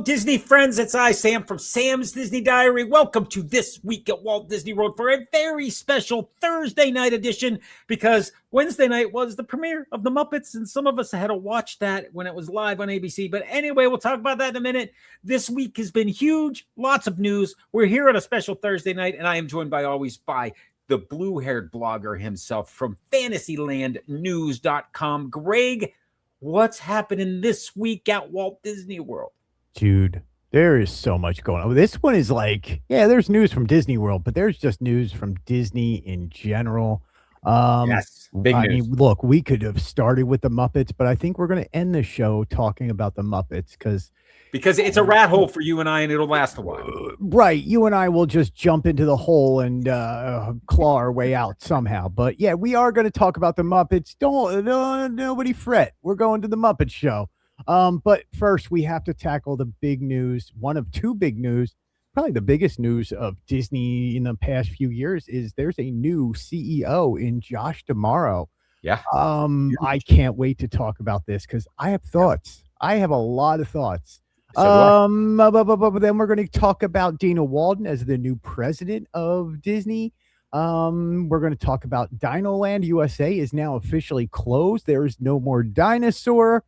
Disney friends. It's I, Sam, from Sam's Disney Diary. Welcome to This Week at Walt Disney World for a very special Thursday night edition, because Wednesday night was the premiere of The Muppets, and some of us had to watch that when it was live on ABC. But anyway, we'll talk about that in a minute. This week has been huge. Lots of news. We're here on a special Thursday night, and I am joined by the blue-haired blogger himself from Fantasylandnews.com. Greg, what's happening this week at Walt Disney World? Dude, there is so much going on. This one is like, yeah, there's news from Disney World, but there's just news from Disney in general. Yes, big news. I mean, look, we could have started with the Muppets, but I think we're going to end the show talking about the Muppets because it's a rat hole for you and I, and it'll last a while. Right. You and I will just jump into the hole and claw our way out somehow. But yeah, we are going to talk about the Muppets. Nobody fret. We're going to the Muppet Show. But first, we have to tackle the big news. One of two big news, probably the biggest news of Disney in the past few years, is there's a new CEO in Josh D'Amaro. Yeah. I can't wait to talk about this because I have thoughts. I have a lot of thoughts. But then we're going to talk about Dana Walden as the new president of Disney. We're going to talk about Dinoland U.S.A. is now officially closed. There is no more dinosaur.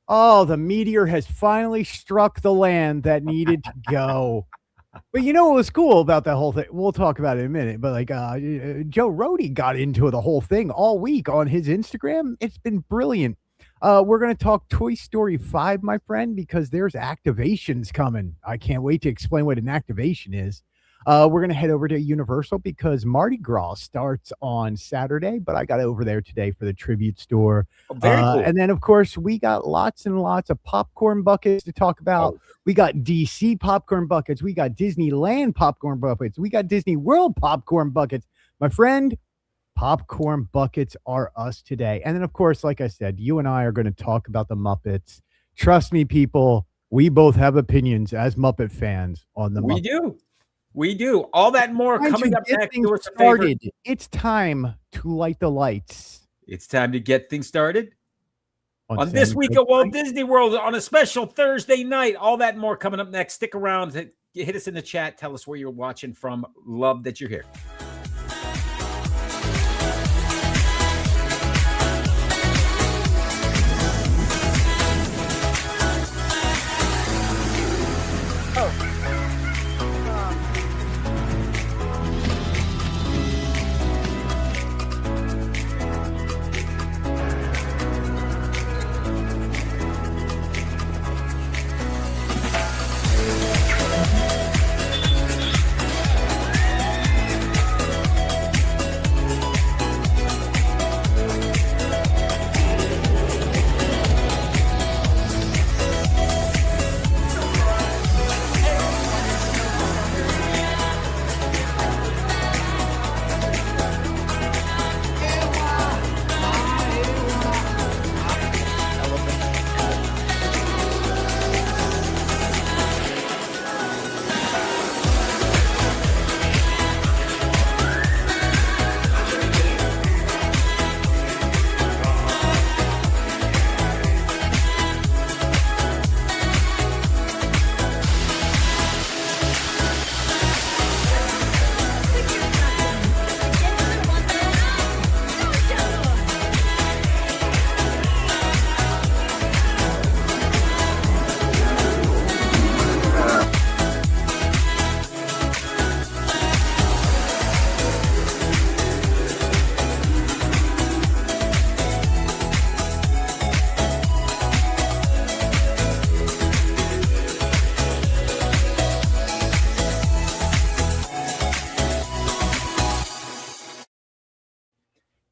Oh, the meteor has finally struck the land that needed to go. But you know what was cool about that whole thing? We'll talk about it in a minute. But like Joe Rohde got into the whole thing all week on his Instagram. It's been brilliant. We're going to talk Toy Story 5, my friend, because there's activations coming. I can't wait to explain what an activation is. We're going to head over to Universal because Mardi Gras starts on Saturday, but I got over there today for the tribute store. Oh, very cool. And then, of course, we got lots and lots of popcorn buckets to talk about. We got DC popcorn buckets. We got Disneyland popcorn buckets. We got Disney World popcorn buckets. My friend, popcorn buckets are us today. And then, of course, like I said, you and I are going to talk about the Muppets. Trust me, people, we both have opinions as Muppet fans on the Muppets. We do. All that and more coming up next. It's time to light the lights. It's time to get things started on This Week at Walt Disney World on a special Thursday night. All that and more coming up next. Stick around. Hit us in the chat. Tell us where you're watching from. Love that you're here.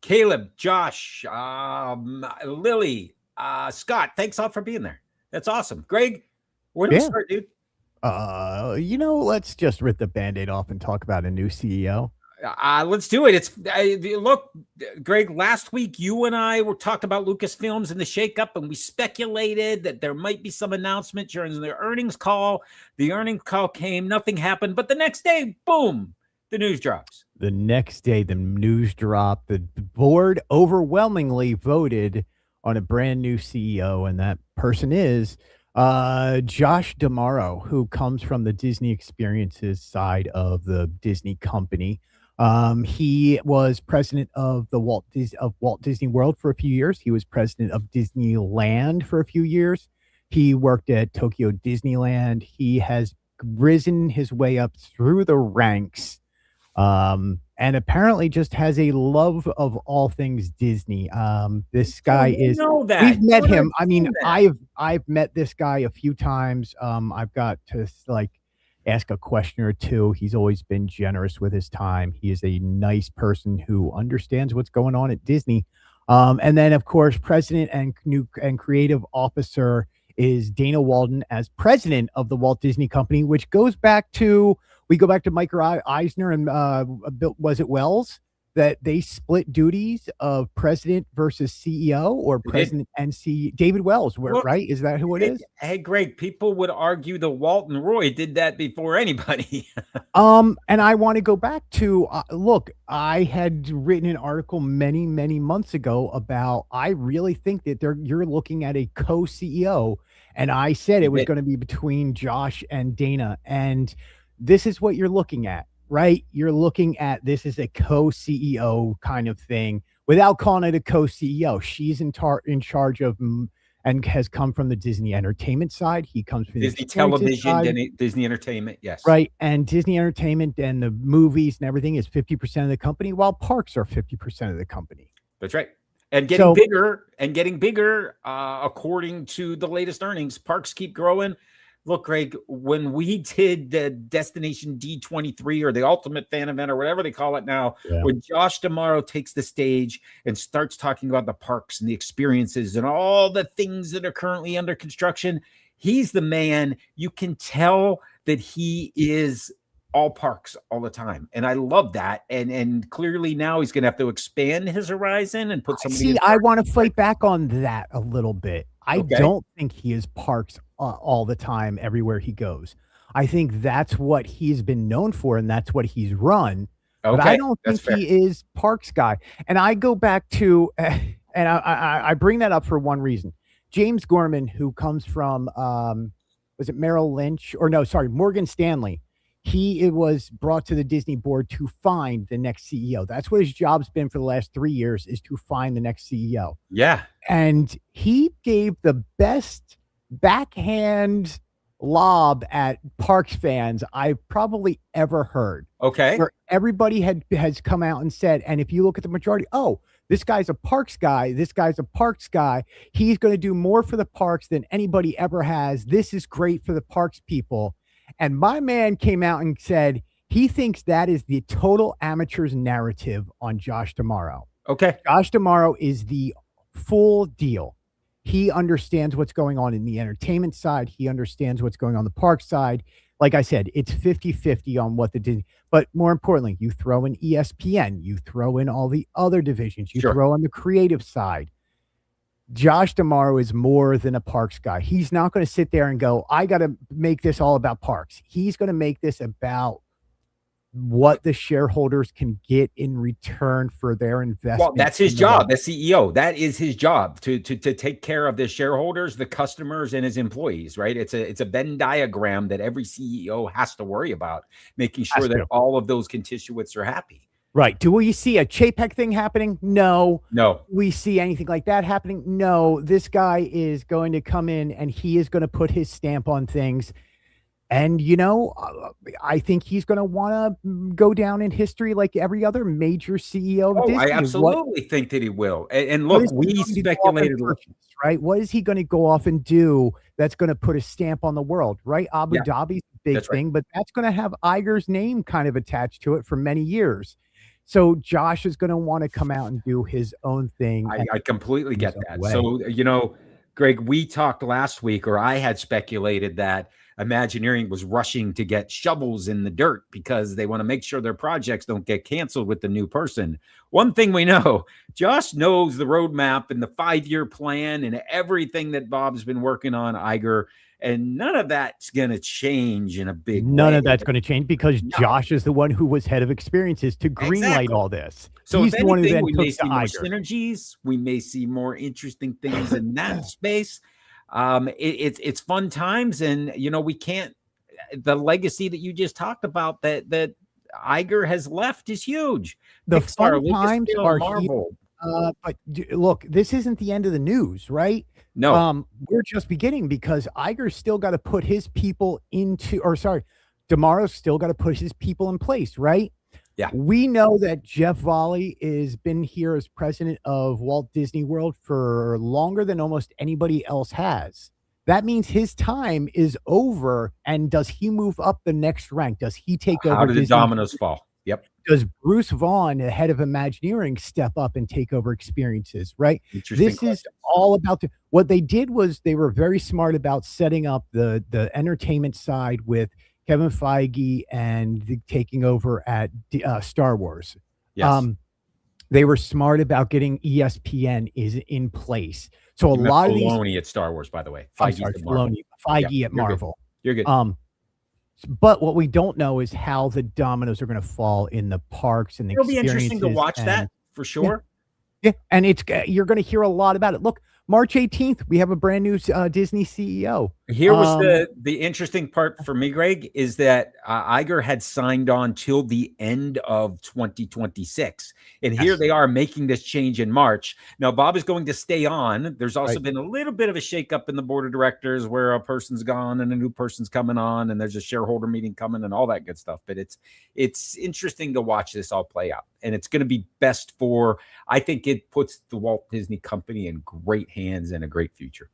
Caleb, Josh, Lily, Scott, thanks all for being there. That's awesome. Greg, where do we start, dude? Let's just rip the Band-Aid off and talk about a new CEO. Let's do it. Look, Greg, last week you and I talked about Lucasfilms and the shakeup, and we speculated that there might be some announcement during the earnings call. The earnings call came, nothing happened, but the next day, boom, the news drops. The next day, the news dropped. The board overwhelmingly voted on a brand new CEO, and that person is Josh D'Amaro, who comes from the Disney Experiences side of the Disney Company. He was president of Walt Disney World for a few years. He was president of Disneyland for a few years. He worked at Tokyo Disneyland. He has risen his way up through the ranks, and apparently just has a love of all things Disney. This guy is know that. we've met him. I I've mean, seen that. I've met this guy a few times. I've got to like ask a question or two. He's always been generous with his time. He is a nice person who understands what's going on at Disney. And then of course, president and creative officer is Dana Walden as president of the Walt Disney Company, which goes back to we go back to Mike Eisner and was it Wells that they split duties of president versus CEO or president and CEO. David Wells, Look, right? Is that who it is? Hey, Greg, people would argue that Walt and Roy did that before anybody. And I want to go back to look, I had written an article many, many months ago about I really think that you're looking at a co-CEO, and I said it was going to be between Josh and Dana, and this is what you're looking at, right? You're looking at this is a co-CEO kind of thing without calling it a co-CEO. She's in charge of and has come from the Disney entertainment side. He comes from Disney television, Disney entertainment, yes. Right. And Disney entertainment and the movies and everything is 50% of the company, while parks are 50% of the company. That's right. And getting bigger, according to the latest earnings. Parks keep growing. Look, Greg, when we did the Destination D23 or the Ultimate Fan Event or whatever they call it now, when Josh D'Amaro takes the stage and starts talking about the parks and the experiences and all the things that are currently under construction, he's the man. You can tell that he is all parks all the time. And I love that. And clearly now he's going to have to expand his horizon and put somebody. See, I want to fight back on that a little bit. I don't think he is parks all the time, everywhere he goes. I think that's what he's been known for, and that's what he's run. But I don't think he is parks guy. And I go back to, and I bring that up for one reason. James Gorman, who comes from, was it Merrill Lynch? Or no, sorry, Morgan Stanley. He was brought to the Disney board to find the next CEO. That's what his job's been for the last 3 years, is to find the next CEO. Yeah. And he gave the best backhand lob at Parks fans I've probably ever heard. Okay. Where everybody has come out and said, and if you look at the majority, oh, this guy's a parks guy. This guy's a parks guy. He's going to do more for the parks than anybody ever has. This is great for the parks people. And my man came out and said he thinks that is the total amateur's narrative on Josh D'Amaro. Okay. Josh D'Amaro is the full deal. He understands what's going on in the entertainment side. He understands what's going on the park side. Like I said, it's 50-50 on what the Disney, but more importantly, you throw in ESPN, you throw in all the other divisions, you throw on the creative side. Josh D'Amaro is more than a parks guy. He's not going to sit there and go, I got to make this all about parks. He's going to make this about what the shareholders can get in return for their investment. Well, that's his job as CEO. That is his job to take care of the shareholders, the customers, and his employees, right? It's a Venn diagram that every CEO has to worry about, making sure that all of those constituents are happy. Right. Do we see a Chapek thing happening? No. No. We see anything like that happening? No. This guy is going to come in and he is going to put his stamp on things. And, you know, I think he's going to want to go down in history like every other major CEO of Disney. I absolutely think that he will. And look, we speculated, right? What is he going to go off and do that's going to put a stamp on the world, right? Abu Dhabi's a big thing, but that's going to have Iger's name kind of attached to it for many years. So Josh is going to want to come out and do his own thing. I completely get that. So, you know, Greg, we talked last week, or I had speculated that Imagineering was rushing to get shovels in the dirt because they want to make sure their projects don't get canceled with the new person. One thing we know, Josh knows the roadmap and the 5-year plan and everything that Bob's been working on, Iger. And none of that's going to change in a big way. None of that's going to change because Josh is the one who was head of experiences to greenlight all this. So he's the one who then we may see more synergies. We may see more interesting things in that space. It's fun times, and we can't. The legacy that you just talked about that Iger has left is huge. The Pixar, fun times Lucasfilm, are here. Marvel. But look, this isn't the end of the news, right? No. We're just beginning because Iger's still got to put his people Damaro's still got to put his people in place, right? Yeah. We know that Jeff Volley has been here as president of Walt Disney World for longer than almost anybody else has. That means his time is over. And does he move up the next rank? Does he take over? How did the Disney? dominoes fall? Yep. Does Bruce Vaughn, the head of Imagineering, step up and take over experiences, right? This is all about what they did was they were very smart about setting up the entertainment side with Kevin Feige and taking over at Star Wars. Yes. They were smart about getting ESPN is in place. So a lot of these Filoni at Star Wars, by the way. Feige at Marvel. You're good. But what we don't know is how the dominoes are going to fall in the parks and the It'll be interesting to watch that for sure. Yeah, and you're going to hear a lot about it. Look, March 18th, we have a brand new Disney CEO. Here was the interesting part for me, Greg, is that Iger had signed on till the end of 2026. And here they are making this change in March. Now, Bob is going to stay on. There's also been a little bit of a shakeup in the board of directors where a person's gone and a new person's coming on, and there's a shareholder meeting coming and all that good stuff. But it's interesting to watch this all play out. And it's going to be best I think it puts the Walt Disney Company in great hands and a great future.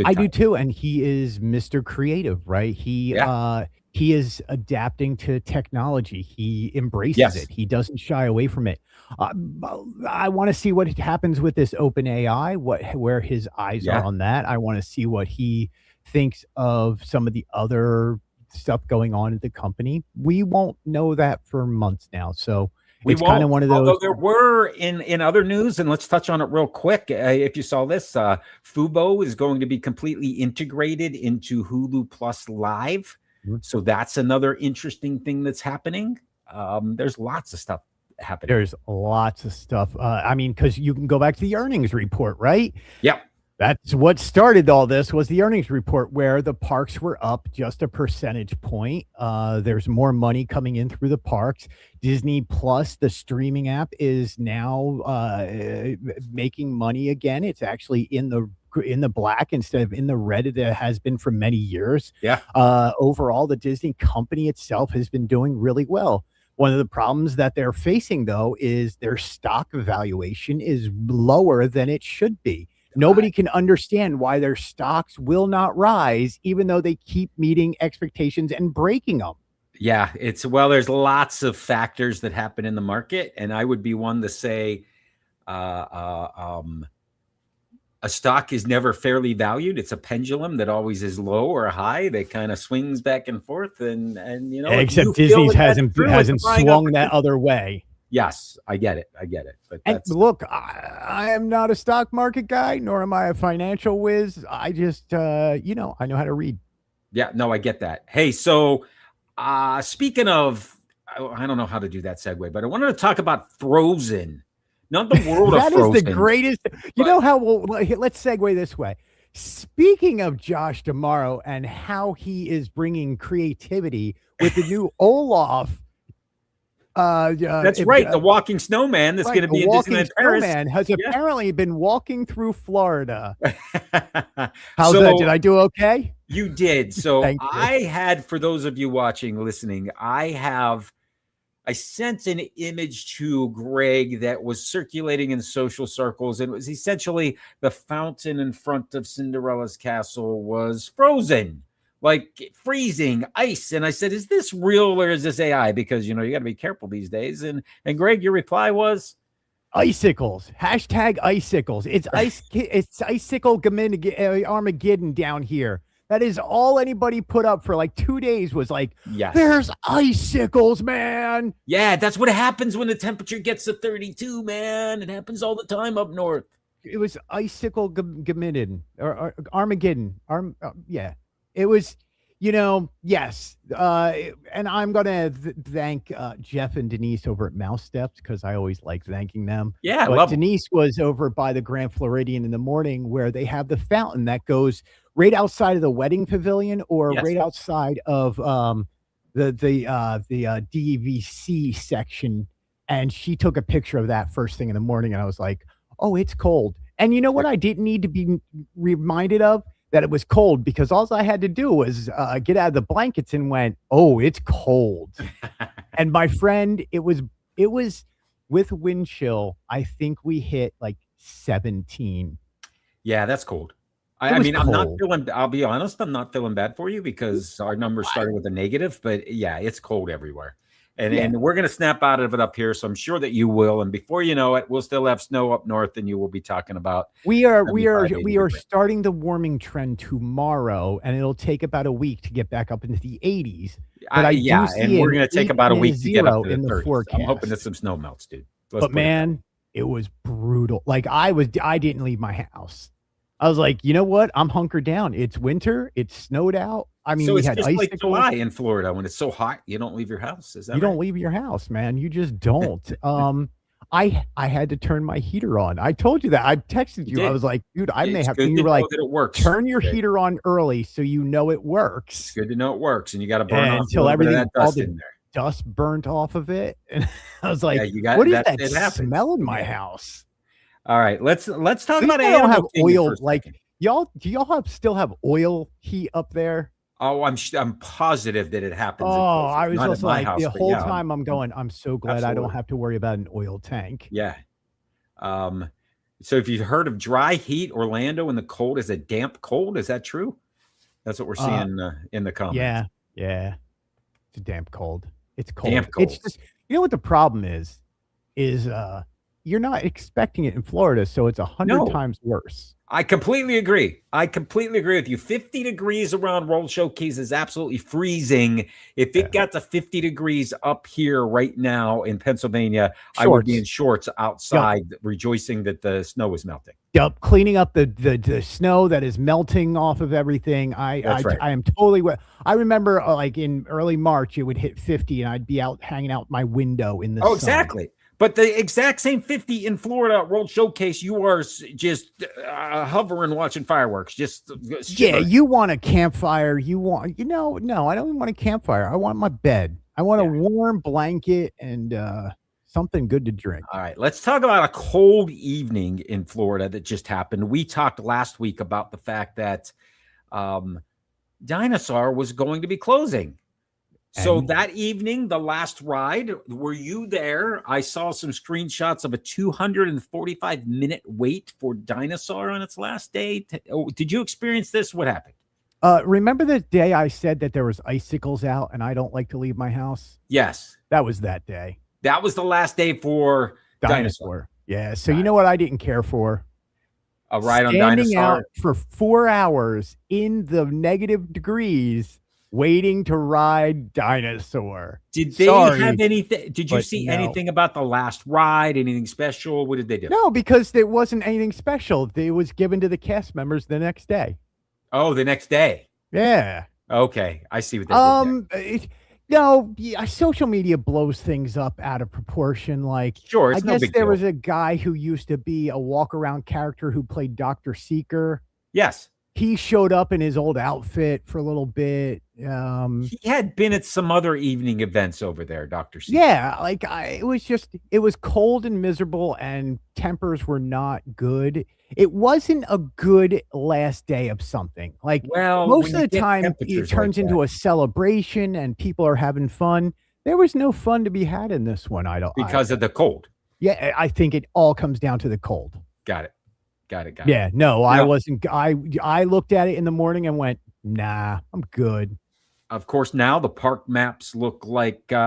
I do too, and he is Mr. Creative, right? He is adapting to technology. He embraces it. He doesn't shy away from it. I want to see what happens with this open AI, where his eyes are on that. I want to see what he thinks of some of the other stuff going on at the company. We won't know that for months now, so it's kind of one of those. Although there were in other news, and let's touch on it real quick. If you saw this, Fubo is going to be completely integrated into Hulu Plus Live. So that's another interesting thing that's happening. There's lots of stuff happening. There's lots of stuff. I mean, because you can go back to the earnings report, right? Yep. That's what started all this was the earnings report where the parks were up just a percentage point. There's more money coming in through the parks. Disney Plus, the streaming app, is now making money again. It's actually in the black instead of in the red it has been for many years. Yeah. Overall, the Disney company itself has been doing really well. One of the problems that they're facing, though, is their stock valuation is lower than it should be. Nobody can understand why their stocks will not rise, even though they keep meeting expectations and breaking them. Yeah, there's lots of factors that happen in the market, and I would be one to say a stock is never fairly valued. It's a pendulum that always is low or high. That kind of swings back and forth, and except Disney's hasn't swung that other way. Yes, I get it. But look, I am not a stock market guy, nor am I a financial whiz. I just, I know how to read. Yeah, no, I get that. Hey, so speaking of, I don't know how to do that segue, but I wanted to talk about Frozen. Not the world of Frozen. That is the greatest. You know how let's segue this way. Speaking of Josh D'Amaro and how he is bringing creativity with the new Olaf. That's right. The walking snowman that's going to be in Disneyland Paris has apparently been walking through Florida. How's that? Did I do okay? You did. So I had, for those of you watching, listening, I sent an image to Greg that was circulating in social circles. And it was essentially the fountain in front of Cinderella's castle was frozen. Like freezing ice. And I said, is this real or is this AI? Because, you got to be careful these days. And Greg, your reply was? Icicles. Hashtag icicles. It's icicle Armageddon down here. That is all anybody put up for like 2 days was like, yes, there's icicles, man. Yeah, that's what happens when the temperature gets to 32, man. It happens all the time up north. It was icicle Armageddon or Armageddon. Yeah. It was, yes. And I'm going to thank Jeff and Denise over at Mouse Steps because I always like thanking them. Yeah, but Denise was over by the Grand Floridian in the morning where they have the fountain that goes right outside of the wedding pavilion or Yes. right outside of the DVC section, and she took a picture of that first thing in the morning, and I was like, "Oh, it's cold." And you know what I didn't need to be reminded of? That it was cold, because all I had to do was get out of the blankets and went, "Oh, it's cold." And my friend, it was with wind chill, I think we hit like 17. Yeah, that's cold. It I was mean, I'm not cold. feeling, I'll be honest, I'm not feeling bad for you because our numbers started with a negative, but yeah, it's cold everywhere. And Yeah. and we're gonna snap out of it up here. So I'm sure that you will. And before you know it, we'll still have snow up north, and you will be talking about We are 75, 80 degrees. starting the warming trend tomorrow, and it'll take about a week to get back up into the 80s. But I do Yeah, and see we're an gonna take 8 about a and a week to get up 0 to the in the 30s. I'm hoping that forecast. some snow melts, dude. Let's But put it that way. man, it was brutal. Like I didn't leave my house. I was like, you know what? I'm hunkered down. It's winter. It snowed out. I mean, So we it's had just like icicles. July in Florida when it's so hot, you don't leave your house. Is that You right? don't leave your house, man. You just don't. I had to turn my heater on. I told you that. I texted You you. I did. was like, dude, I may It's have. good And to you were know like, that it works. turn your Okay. heater on early so you know it It's works. good to know it works, and you got to burn off a Until little bit of everything, that all dust the in there. dust burnt off of it, and I was Yeah, like, you got what is that. that It happens. smell in my Yeah. house? All right, let's talk At least about I don't have Animal Kingdom for oil. a Like second. do y'all still have oil heat up there? Oh, I'm positive that it happens in Oh, places. I was Not at just my like house, the but whole yeah, time I'm going, I'm so glad I don't absolutely. have to worry about an oil tank. Yeah. Um, so if you've heard of dry heat, Orlando in the cold is a damp cold. Is that true? That's what we're Uh, seeing in the comments. yeah, yeah. It's damp cold. It's Damp cold. It's cold. just, you know what the problem is you're not expecting it in Florida, so it's 100 No. times worse. I completely agree. I completely agree with you. 50 degrees around World Showcase is absolutely freezing. If it got to 50 degrees up here right now in Pennsylvania, I would be in shorts outside rejoicing that the snow is melting. Yep, cleaning up the snow that is melting off of everything. That's right. I am totally with. I remember like in early March it would hit 50 and I'd be out hanging out my window in the sun. Exactly. But the exact same 50 in Florida at World Showcase, you are just hovering watching fireworks. Just yeah, you want a campfire. No, I don't even want a campfire. I want my bed. I want a warm blanket and something good to drink. All right, let's talk about a cold evening in Florida that just happened. We talked last week about the fact that Dinosaur was going to be closing. So that evening, the last ride, were you there? I saw some screenshots of a 245-minute wait for Dinosaur on its last day. Did you experience this? What happened? Remember the day I said that there was icicles out and I don't like to leave my house? Yes. That was that day. That was the last day for Dinosaur. Yeah. So you know what I didn't care for? A ride on Standing Dinosaur out for 4 hours in the negative degrees waiting to ride Dinosaur. Did they have anything? Did you see anything about the last ride? Anything special? What did they do? No, because there wasn't anything special. It was given to the cast members the next day. Oh, the next day. Yeah. Okay, I see what they did there. Social media blows things up out of proportion. Like, sure, I guess there was a guy who used to be a walk-around character who played Dr. Seeker. Yes. He showed up in his old outfit for a little bit. He had been at some other evening events over there, Dr. C. Yeah, like it was cold and miserable and tempers were not good. It wasn't a good last day of something. Like, most of the time it turns into a celebration and people are having fun. There was no fun to be had in this one. Because of the cold. Yeah, I think it all comes down to the cold. Got it. Yeah, no, I wasn't. I looked at it in the morning and went, nah, I'm good. Of course, now the park maps look like they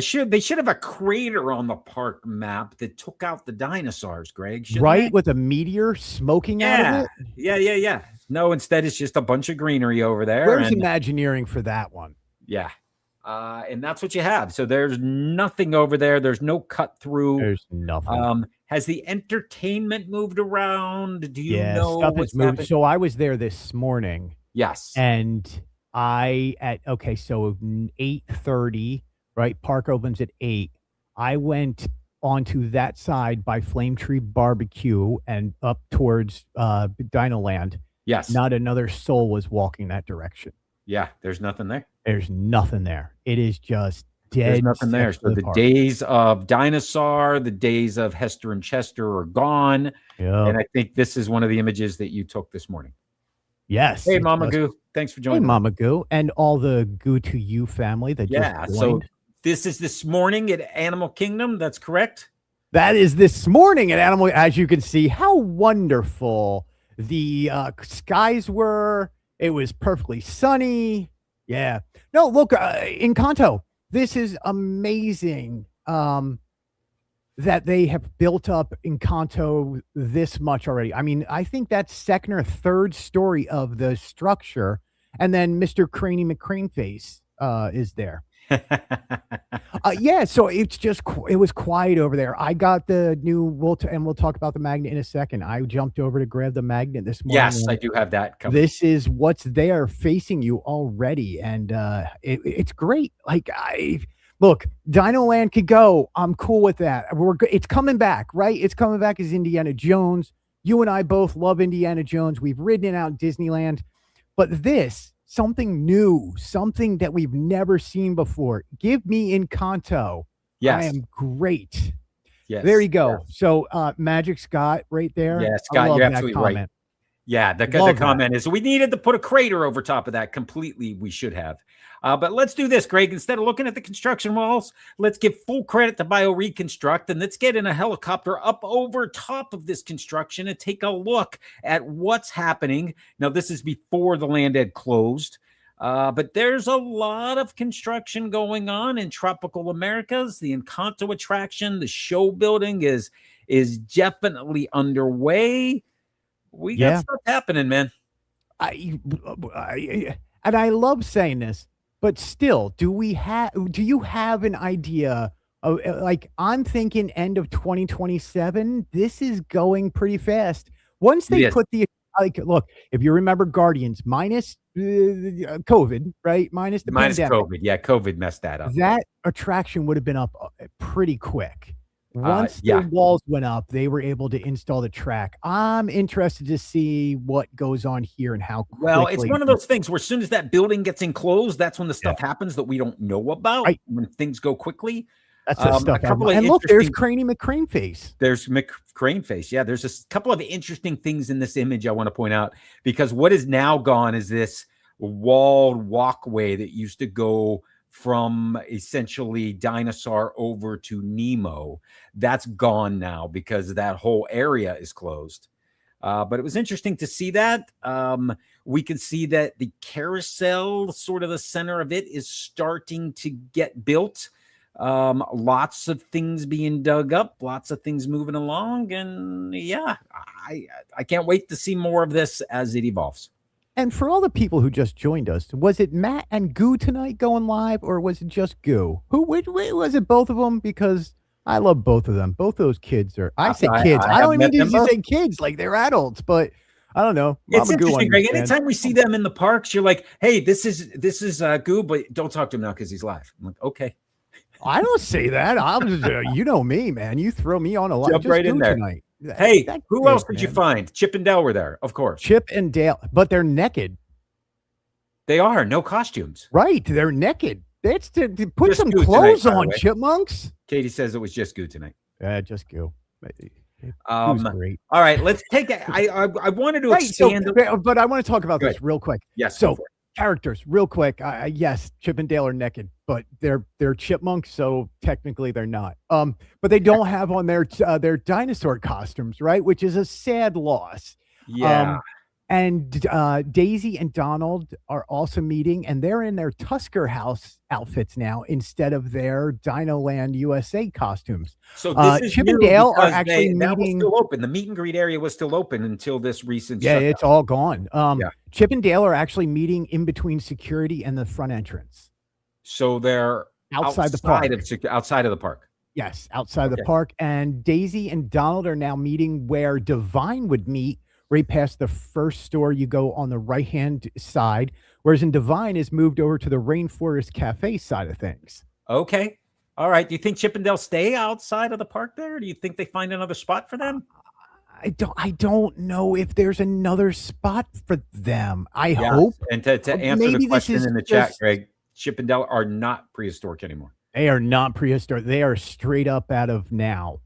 should have a crater on the park map that took out the dinosaurs, Greg. Right, with a meteor smoking out of it. Yeah. No, instead it's just a bunch of greenery over there. Where's Imagineering for that one? Yeah. And that's what you have. So there's nothing over there. There's no cut through. There's nothing. Has the entertainment moved around? Do you know stuff what's has moved? happened? So I was there this morning. Yes. And so 8:30, right? Park opens at 8. I went onto that side by Flame Tree Barbecue and up towards Dinoland. Yes. Not another soul was walking that direction. Yeah, there's nothing there. There's nothing there. It is just There's dead. nothing there. So the days of Dinosaur, the days of Hester and Chester are gone. Yeah. And I think this is one of the images that you took this morning. Yes. Hey, Mama Goo. Thanks for joining. Hey, Mama Goo. And all the Goo to You family that just joined. So this is this morning at Animal Kingdom. That's correct. That is this morning at Animal. As you can see, how wonderful the skies were. It was perfectly sunny. Yeah. No, look, Encanto. This is amazing that they have built up Encanto this much already. I mean, I think that's second or third story of the structure. And then Mr. Craney McCraneface is there. Yeah, so it's just it was quiet over there. I got the new and we'll talk about the magnet in a second. I jumped over to grab the magnet this morning. Yes, I do have that coming. This is what's there facing you already, and it's great. Like look, Dinoland could go. I'm cool with that. It's coming back, right? It's coming back as Indiana Jones. You and I both love Indiana Jones. We've ridden it out Disneyland, but this. Something new, something that we've never seen before. Give me Encanto. Yes. I am great. Yes. There you go. Yes. So Magic Scott right there. Yeah, Scott, you're absolutely right. Yeah, the comment is we needed to put a crater over top of that completely. We should have. But let's do this, Greg. Instead of looking at the construction walls, let's give full credit to BioReconstruct, and let's get in a helicopter up over top of this construction and take a look at what's happening. Now, this is before the land had closed, but there's a lot of construction going on in tropical Americas. The Encanto attraction, the show building is definitely underway. We got stuff happening, man. And I love saying this. But still, do you have an idea of, like, I'm thinking end of 2027? This is going pretty fast. Once they put the, like, look, if you remember Guardians, minus COVID, right? Minus pandemic. COVID. Yeah, COVID messed that up. That attraction would have been up pretty quick. Once the walls went up, they were able to install the track. I'm interested to see what goes on here and how quickly. Well, it's one of those things where as soon as that building gets enclosed, that's when the stuff happens that we don't know about. Right. When things go quickly. That's the stuff. And look, there's Craney McCraneface. There's McCraneface. Yeah, there's a couple of interesting things in this image I want to point out, because what is now gone is this walled walkway that used to go from essentially Dinosaur over to Nemo. That's gone now because that whole area is closed. But it was interesting to see that. We can see that the carousel, sort of the center of it, is starting to get built. Lots of things being dug up, lots of things moving along. And yeah, I can't wait to see more of this as it evolves. And for all the people who just joined us, was it Matt and Goo tonight going live, or was it just Goo? Was it both of them? Because I love both of them. Both those kids are. I say kids. I don't even need to say kids, like they're adults. But I don't know. It's interesting, Greg. Anytime we see them in the parks, you're like, "Hey, this is Goo," but don't talk to him now because he's live. I'm like, okay. I don't say that. I'm just, you know me, man. You throw me on a lot. Jump right in there tonight. Hey, who else did you find? Chip and Dale were there, of course. Chip and Dale, but they're naked. They are, no costumes. Right, they're naked. That's to put just some clothes tonight, on, chipmunks. Katie says it was just Goo tonight. Yeah, just Goo. Great. All right, let's take it. I wanted to expand. But I want to talk about this real quick. Yes. So characters, real quick. Yes, Chip and Dale are naked, but they're chipmunks, so technically they're not. But they don't have on their dinosaur costumes, right? Which is a sad loss. Yeah. And Daisy and Donald are also meeting, and they're in their Tusker House outfits now instead of their Dinoland USA costumes. So this is Chip and Dale are actually that was still open. The meet and greet area was still open until this recent. Yeah, it's all gone. Chip and Dale are actually meeting in between security and the front entrance. So they're outside the park. Outside of the park. Yes, outside the park. And Daisy and Donald are now meeting where Divine would meet, right past the first store. You go on the right-hand side, whereas in Divine is moved over to the Rainforest Cafe side of things. Okay. All right. Do you think Chip and Dale stay outside of the park there? Or do you think they find another spot for them? I don't know if there's another spot for them. I Yes. hope. And to answer the Maybe this question is in the chat, just Greg, Chip and Dale are not prehistoric anymore. they are not prehistoric. They are straight up out of now.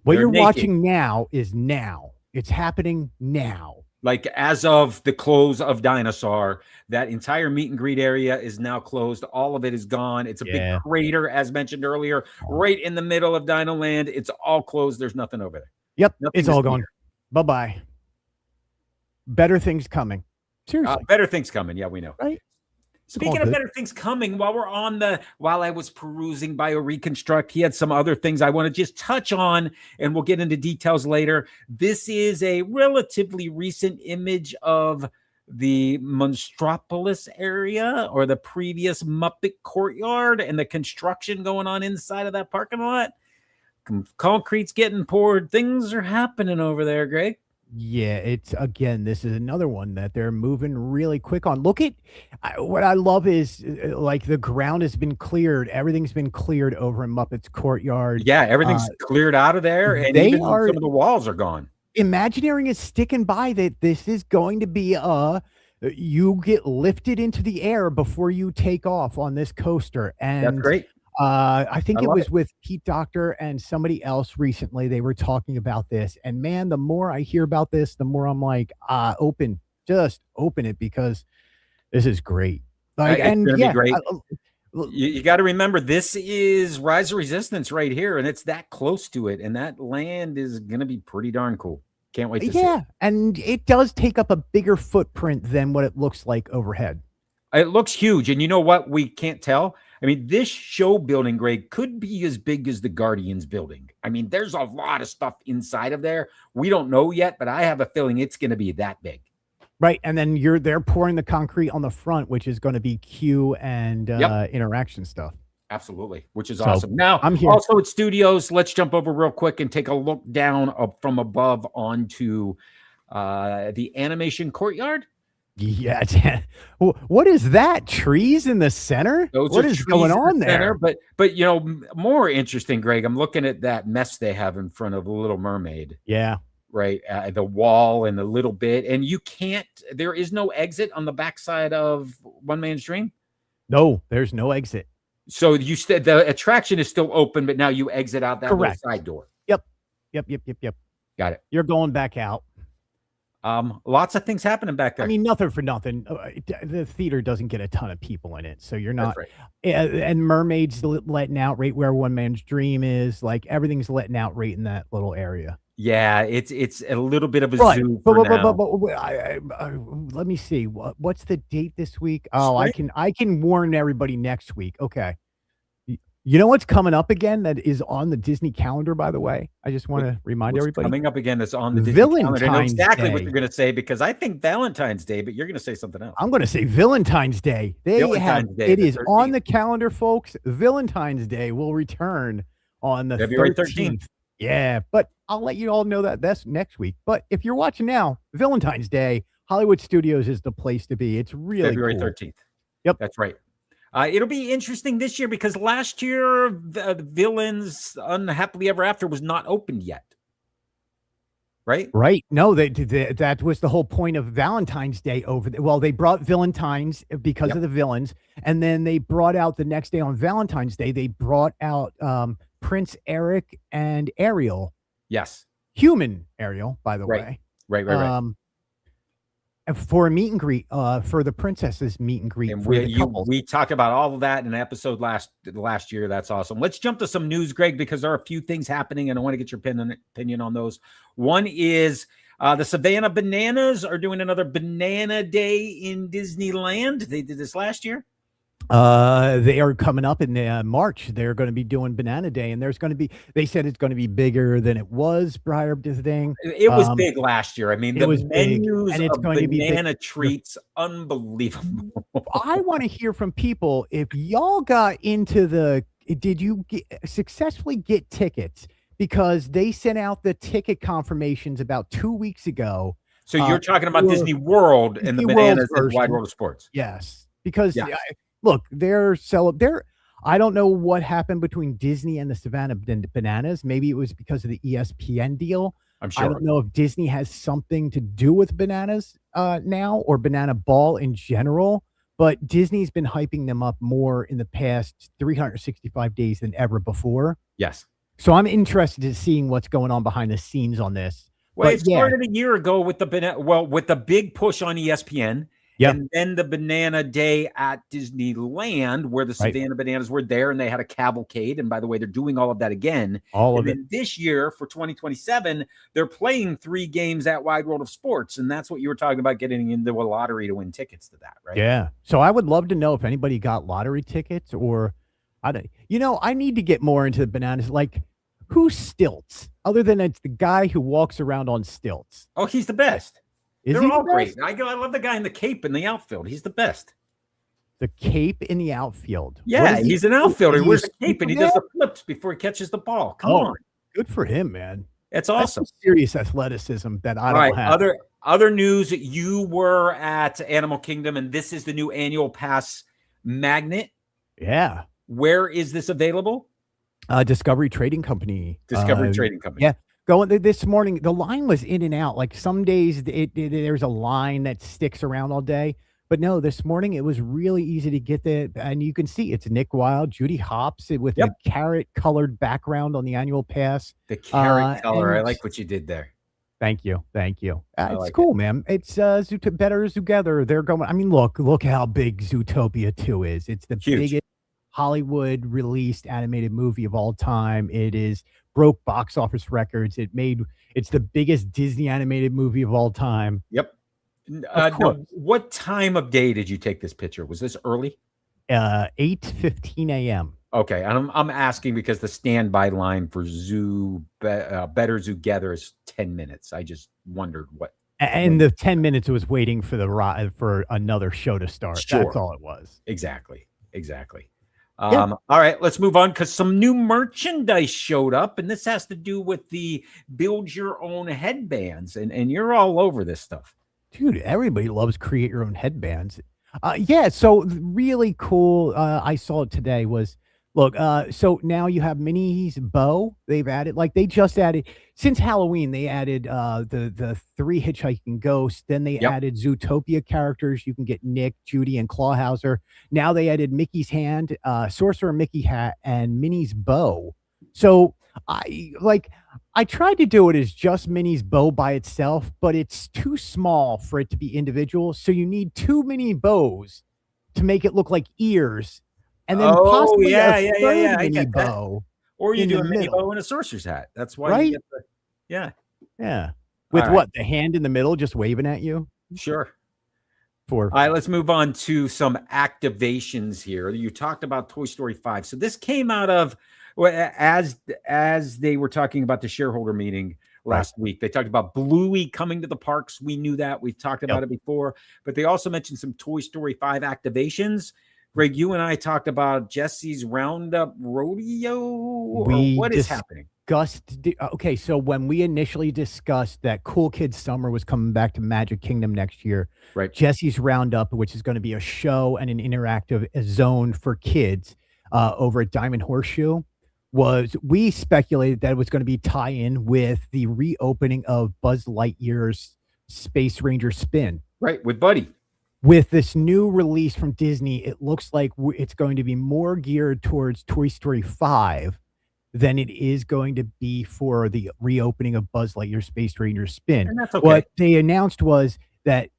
What They're you're naked. watching now is now. It's happening now. Like as of the close of Dinosaur, that entire meet and greet area is now closed. All of it is gone. It's a big crater, as mentioned earlier, right in the middle of Dinoland. It's all closed. There's nothing over there. Yep, Nothing it's all gone. Bye-bye. Better things coming. Seriously. Better things coming. Yeah, we know. Right? Speaking of better things coming, while I was perusing BioReconstruct, he had some other things I want to just touch on, and we'll get into details later. This is a relatively recent image of the Monstropolis area, or the previous Muppet Courtyard, and the construction going on inside of that parking lot. Concrete's getting poured. Things are happening over there, Greg. Yeah, it's again, this is another one that they're moving really quick on. Look at what I love is like the ground has been cleared. Everything's been cleared over in Muppet's Courtyard. Yeah, everything's cleared out of there, and even some of the walls are gone. Imagineering is sticking by that this is going to be you get lifted into the air before you take off on this coaster. And that's great. I think it was with Pete Docter and somebody else recently. They were talking about this, and man, the more I hear about this, the more I'm like, just open it, because this is great. Like, it's gonna be great. You got to remember, this is Rise of Resistance right here, and it's that close to it, and that land is gonna be pretty darn cool. Can't wait to see. Yeah, and it does take up a bigger footprint than what it looks like overhead. It looks huge, and you know what? We can't tell. I mean, this show building, Greg, could be as big as the Guardians building. I mean, there's a lot of stuff inside of there. We don't know yet, but I have a feeling it's going to be that big. Right, and then they're pouring the concrete on the front, which is going to be queue and interaction stuff. Absolutely, which is awesome. Now, I'm here. Also at Studios, let's jump over real quick and take a look down from above onto the animation courtyard. Yeah, what is that? Trees in the center? What is going on there? But you know, more interesting, Greg. I'm looking at that mess they have in front of the Little Mermaid. Yeah, right. The wall and a little bit, and you can't. There is no exit on the backside of One Man's Dream. No, there's no exit. So the attraction is still open, but now you exit out that little side door. Yep. Got it. You're going back out. Lots of things happening back there. I mean, nothing for nothing. The theater doesn't get a ton of people in it, so you're not. Right. And Mermaid's letting out right where One Man's Dream is. Like everything's letting out right in that little area. Yeah, it's a little bit of a zoo for now. Let me see. What's the date this week? Oh, I can warn everybody next week. Okay. You know what's coming up again that is on the Disney calendar, by the way? I just want to remind everybody. Coming up again that's on the Disney calendar. I know exactly what you're going to say, because I think Valentine's Day, but you're going to say something else. I'm going to say Valentine's Day. It is on the calendar, folks. Valentine's Day will return on the February 13th. Yeah, but I'll let you all know that's next week. But if you're watching now, Valentine's Day, Hollywood Studios is the place to be. It's really February cool. 13th. Yep. That's right. It'll be interesting this year, because last year the Villains Unhappily Ever After was not opened yet. Right? No, that was the whole point of Valentine's Day over there. Well, they brought Valentine's because of the villains, and then they brought out the next day on Valentine's Day, they brought out Prince Eric and Ariel. Yes. Human Ariel, by the way. Right. For a meet and greet, for the princesses meet and greet. And for the couples. We talked about all of that in an episode last year. That's awesome. Let's jump to some news, Greg, because there are a few things happening, and I want to get your opinion on those. One is the Savannah Bananas are doing another Banana Day in Disneyland. They did this last year. They are coming up in March. They're going to be doing Banana Day, and they said it's going to be bigger than it was prior to the thing. It was big last year. I mean, the menus and it's of going banana treats, unbelievable. I want to hear from people if y'all got into did you successfully get tickets? Because they sent out the ticket confirmations about 2 weeks ago. So you're talking about Disney World and the Bananas and Wide World of Sports. Yes, because look, I don't know what happened between Disney and the Savannah Bananas. Maybe it was because of the ESPN deal. I'm I sure. don't know if Disney has something to do with bananas now or Banana Ball in general, but Disney's been hyping them up more in the past 365 days than ever before. Yes. So I'm interested in seeing what's going on behind the scenes on this. Well, But it yeah, started a year ago with with the big push on ESPN, yeah, and then the Banana Day at Disneyland, where the right. Savannah Bananas were there, and they had a cavalcade. And by the way, they're doing all of that again. All And of it. then this year for 2027, they're playing 3 games at Wide World of Sports, and that's what you were talking about, getting into a lottery to win tickets to that, right? Yeah. So I would love to know if anybody got lottery tickets or I don't, I need to get more into the bananas. Like, who stilts other than it's the guy who walks around on stilts? Oh, he's the best. Is They're he all the best? great. I love the guy in the cape in the outfield. He's the best. The cape in the outfield. What Yeah, does he he's an do? outfielder. He Is wears he a cape and he Superman? does the flips before he catches the ball. Come Oh, on. good for him, man. It's That's awesome. some serious athleticism that I All don't right. have. Other news, you were at Animal Kingdom, and this is the new annual pass magnet. Yeah. Where is this available? Discovery Trading Company. Discovery Trading Company. Yeah. Going this morning, the line was in and out. Like some days there's a line that sticks around all day. But no, this morning it was really easy to get there. And you can see it's Nick Wilde, Judy Hopps with Yep. the carrot colored background on the annual pass. The carrot color. I and- like what you did there. Thank you. Thank you. It's like cool, man. It's better together. They're going. I mean, look how big Zootopia 2 is. It's the Huge. biggest Hollywood released animated movie of all time. It is broke box office records. It's the biggest Disney animated movie of all time. Yep. Of course. What time of day did you take this picture? Was this early? 8:15 a.m. Okay, and I'm asking because the standby line for Better Together is 10 minutes. I just wondered what. And the 10 minutes it was waiting for for another show to start. Sure. That's all it was. Exactly. Yeah. All right, let's move on because some new merchandise showed up, and this has to do with the build your own headbands, and you're all over this stuff. Dude, everybody loves create your own headbands. Yeah, so really cool. I saw it today was look, so now you have Minnie's bow. They've added they just added since Halloween, they added the 3 hitchhiking ghosts, then they Yep. added Zootopia characters. You can get Nick, Judy, and Clawhauser. Now they added Mickey's hand, Sorcerer Mickey hat, and Minnie's bow. So I tried to do it as just Minnie's bow by itself, but it's too small for it to be individual. So you need 2 mini bows to make it look like ears, and then possibly yeah. a I third mini get that. bow. Or you in do the a mini middle. bow and a sorcerer's hat. That's why Right? you get the, yeah, Yeah, with All right. what, the hand in the middle just waving at you sure. for. All right, let's move on to some activations here. You talked about Toy Story 5. So this came out of as they were talking about the shareholder meeting last week. They talked about Bluey coming to the parks. We knew that. We've talked about it before, but they also mentioned some Toy Story 5 activations. Greg, you and I talked about Jesse's Roundup Rodeo. What is happening? Okay, so when we initially discussed that Cool Kids Summer was coming back to Magic Kingdom next year, Right. Jesse's Roundup, which is going to be a show and an interactive zone for kids over at Diamond Horseshoe, we speculated that it was going to be tie-in with the reopening of Buzz Lightyear's Space Ranger Spin. Right, with Buddy. With this new release from Disney, it looks like it's going to be more geared towards Toy Story 5 than it is going to be for the reopening of Buzz Lightyear Space Ranger Spin. And that's okay. What they announced was that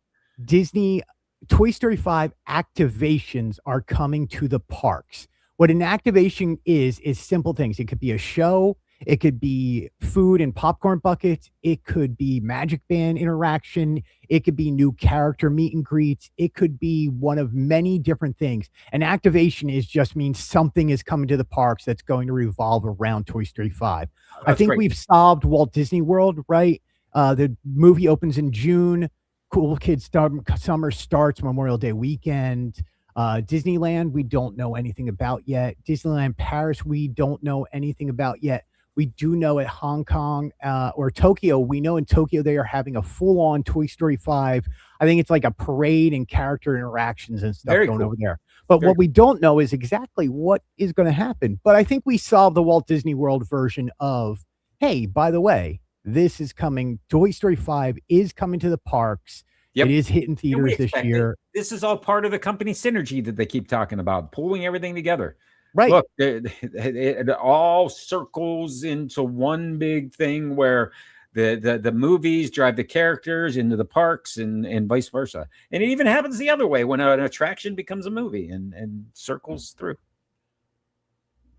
Disney Toy Story 5 activations are coming to the parks. What an activation is simple things. It could be a show. It could be food and popcorn buckets. It could be Magic Band interaction. It could be new character meet and greets. It could be one of many different things. An activation just means something is coming to the parks that's going to revolve around Toy Story 5. I think we've solved Walt Disney World, right? The movie opens in June. Cool Kids Summer starts Memorial Day weekend. Disneyland, we don't know anything about yet. Disneyland Paris, we don't know anything about yet. We do know at Hong Kong or Tokyo, we know in Tokyo they are having a full-on Toy Story 5. I think it's like a parade and character interactions and stuff going over there. But what we don't know is exactly what is going to happen. But I think we solved the Walt Disney World version of, hey, by the way, this is coming. Toy Story 5 is coming to the parks. Yep. It is hitting theaters this year. This is all part of the company synergy that they keep talking about, pulling everything together. Right. Look, it all circles into one big thing where the movies drive the characters into the parks and vice versa. And it even happens the other way when an attraction becomes a movie and circles through.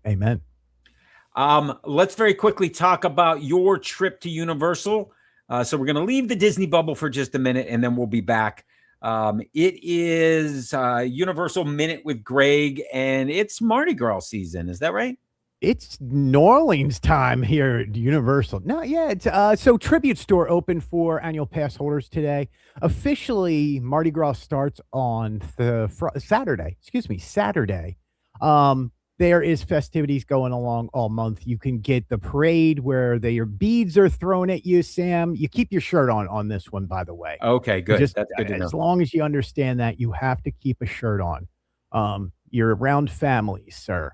Amen. Let's very quickly talk about your trip to Universal. So we're going to leave the Disney bubble for just a minute, and then we'll be back. It is Universal Minute with Greg, and it's Mardi Gras season. Is that right? It's New Orleans time here at Universal. No, yeah. It's, so Tribute Store opened for annual pass holders today. Officially, Mardi Gras starts on Saturday. Saturday. There is festivities going along all month. You can get the parade where your beads are thrown at you, Sam. You keep your shirt on this one, by the way. Okay, good. That's good to know. As long as you understand that, you have to keep a shirt on. You're around family, sir.